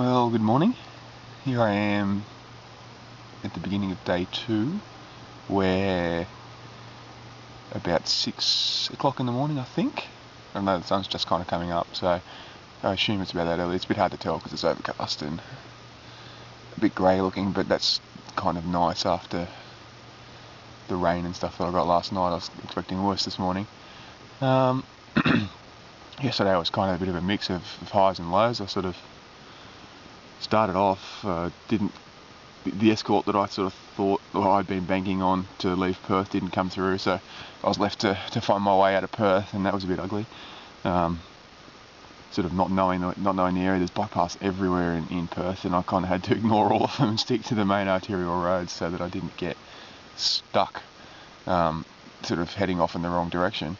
Well, good morning. Here I am at the beginning of day 2, where about 6 o'clock in the morning, I think. I don't know, the sun's just kind of coming up, so I assume it's about that early. It's a bit hard to tell because it's overcast and a bit grey looking, but that's kind of nice after the rain and stuff that I got last night. I was expecting worse this morning. Yesterday was kind of a bit of a mix of highs and lows. I sort of started off, the escort that I sort of thought, or I'd been banking on to leave Perth didn't come through, so I was left to find my way out of Perth, and that was a bit ugly. Sort of not knowing the area. There's bypass everywhere in Perth, and I kind of had to ignore all of them and stick to the main arterial roads so that I didn't get stuck, sort of heading off in the wrong direction.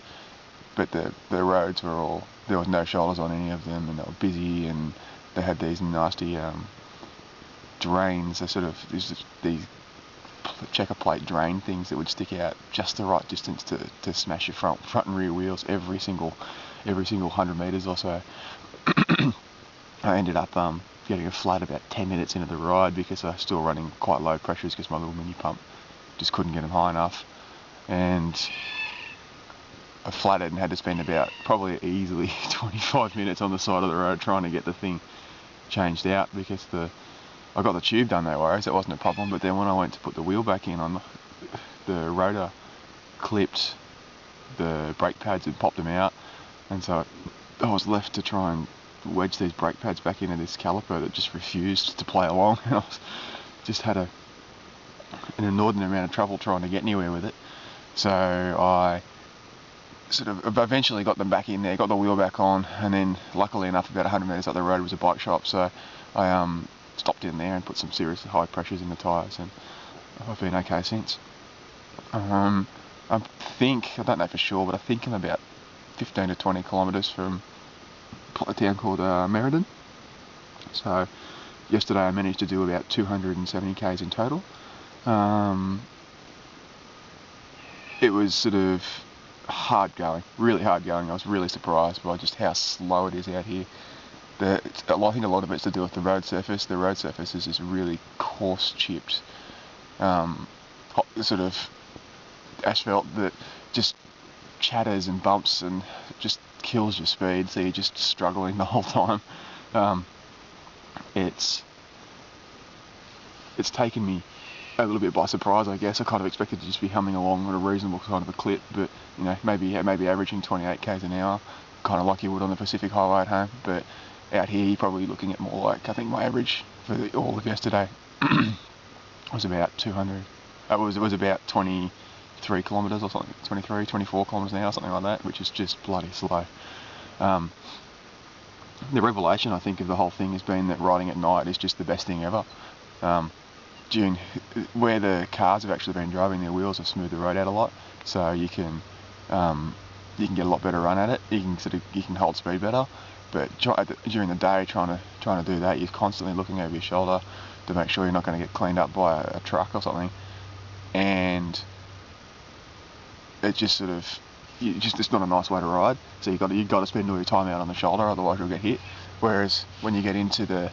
But the roads were all, there was no shoulders on any of them, and they were busy, and they had these nasty drains. They're sort of these checker plate drain things that would stick out just the right distance to smash your front and rear wheels every single 100 metres or so. I ended up getting a flat about 10 minutes into the ride because I was still running quite low pressures because my little mini pump just couldn't get them high enough, and I flatted and had to spend about probably easily 25 minutes on the side of the road trying to get the thing changed out, because I got the tube done, no worries, that wasn't a problem, but then when I went to put the wheel back in, on the rotor clipped the brake pads and popped them out, and so I was left to try and wedge these brake pads back into this caliper that just refused to play along, and I just had an inordinate amount of trouble trying to get anywhere with it. So I sort of eventually got them back in there, got the wheel back on, and then luckily enough about 100 metres up the road was a bike shop, so I stopped in there and put some seriously high pressures in the tyres, and I've been okay since. I don't know for sure, but I think I'm about 15 to 20 kilometres from a town called Merredin. So yesterday I managed to do about 270 k's in total. It was sort of hard going, really hard going. I was really surprised by just how slow it is out here. I think a lot of it's to do with the road surface. The road surface is this really coarse chipped sort of asphalt that just chatters and bumps and just kills your speed, so you're just struggling the whole time. It's taken me a little bit by surprise, I guess. I kind of expected to just be humming along at a reasonable kind of a clip, but you know, maybe averaging 28 k's an hour, kind of like you would on the Pacific Highway at home. But out here, you're probably looking at more like, I think my average for all of yesterday was about 200. It was about 23 kilometres or something, 24 kilometres an hour, something like that, which is just bloody slow. The revelation, I think, of the whole thing has been that riding at night is just the best thing ever. Where the cars have actually been driving, their wheels have smoothed the road out a lot, so you can get a lot better run at it. You can hold speed better. But during the day, trying to do that, you're constantly looking over your shoulder to make sure you're not going to get cleaned up by a truck or something, and it just sort of it's not a nice way to ride. So you've got to spend all your time out on the shoulder, otherwise you'll get hit. Whereas when you get into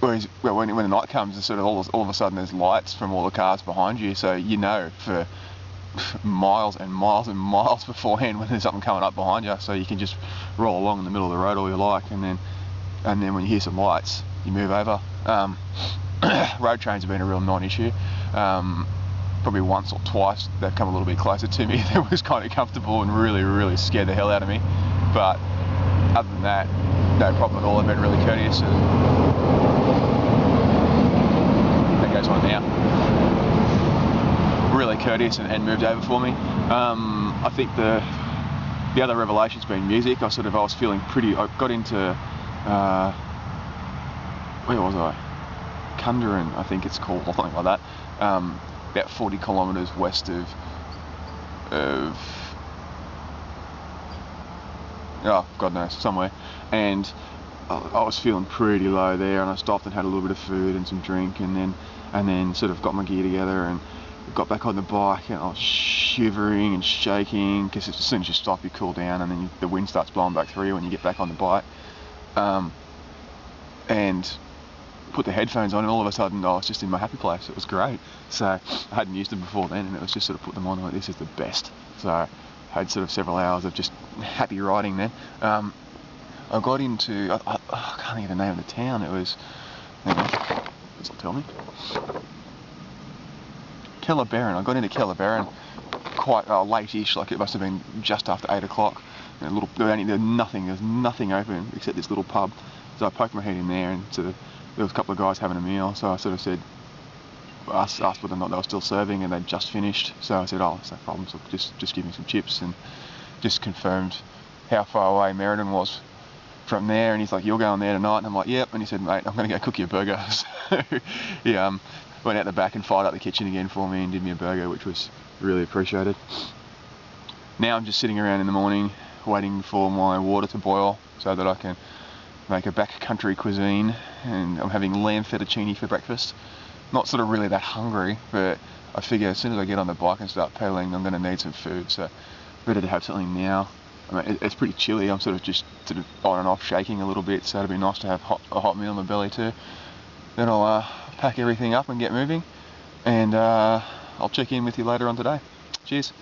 when the night comes, it's sort of all of a sudden there's lights from all the cars behind you, so you know for miles and miles and miles beforehand when there's something coming up behind you, so you can just roll along in the middle of the road all you like, and then when you hear some lights, you move over. Road trains have been a real non-issue. Probably once or twice they've come a little bit closer to me. That was kind of comfortable and really scared the hell out of me, but other than that, no problem at all. They've been really courteous, and that goes on now. Really courteous and moved over for me. I think the other revelation's been music. I was feeling pretty. I got into where was I? Kundaran, I think it's called, or something like that. About 40 kilometres west of God knows, somewhere. And I was feeling pretty low there, and I stopped and had a little bit of food and some drink, and then sort of got my gear together and got back on the bike, and I was shivering and shaking because as soon as you stop you cool down, and then the wind starts blowing back through you when you get back on the bike. And put the headphones on, and all of a sudden I was just in my happy place. It was great. So I hadn't used them before then, and it was just sort of put them on, like, this is the best. So I had sort of several hours of just happy riding then. I got into, I can't think of the name of the town. It was, hang on, does it tell me? Kellerberrin. I got into Kellerberrin quite late-ish, like it must have been just after 8 o'clock. There was nothing open except this little pub. So I poked my head in there, and sort of, there was a couple of guys having a meal. So I sort of said, asked whether or not they were still serving, and they'd just finished. So I said, oh, it's no problem. So just give me some chips, and just confirmed how far away Merredin was from there. And he's like, you're going there tonight? And I'm like, yep. And he said, mate, I'm going to go cook you a burger. So he went out the back and fired up the kitchen again for me and did me a burger, which was really appreciated. Now I'm just sitting around in the morning waiting for my water to boil so that I can make a backcountry cuisine, and I'm having lamb fettuccine for breakfast. Not sort of really that hungry, but I figure as soon as I get on the bike and start pedaling, I'm going to need some food, so better to have something now. I mean, it's pretty chilly. I'm sort of on and off shaking a little bit, so it'd be nice to have a hot meal in my belly too. Then I'll pack everything up and get moving, and I'll check in with you later on today. Cheers.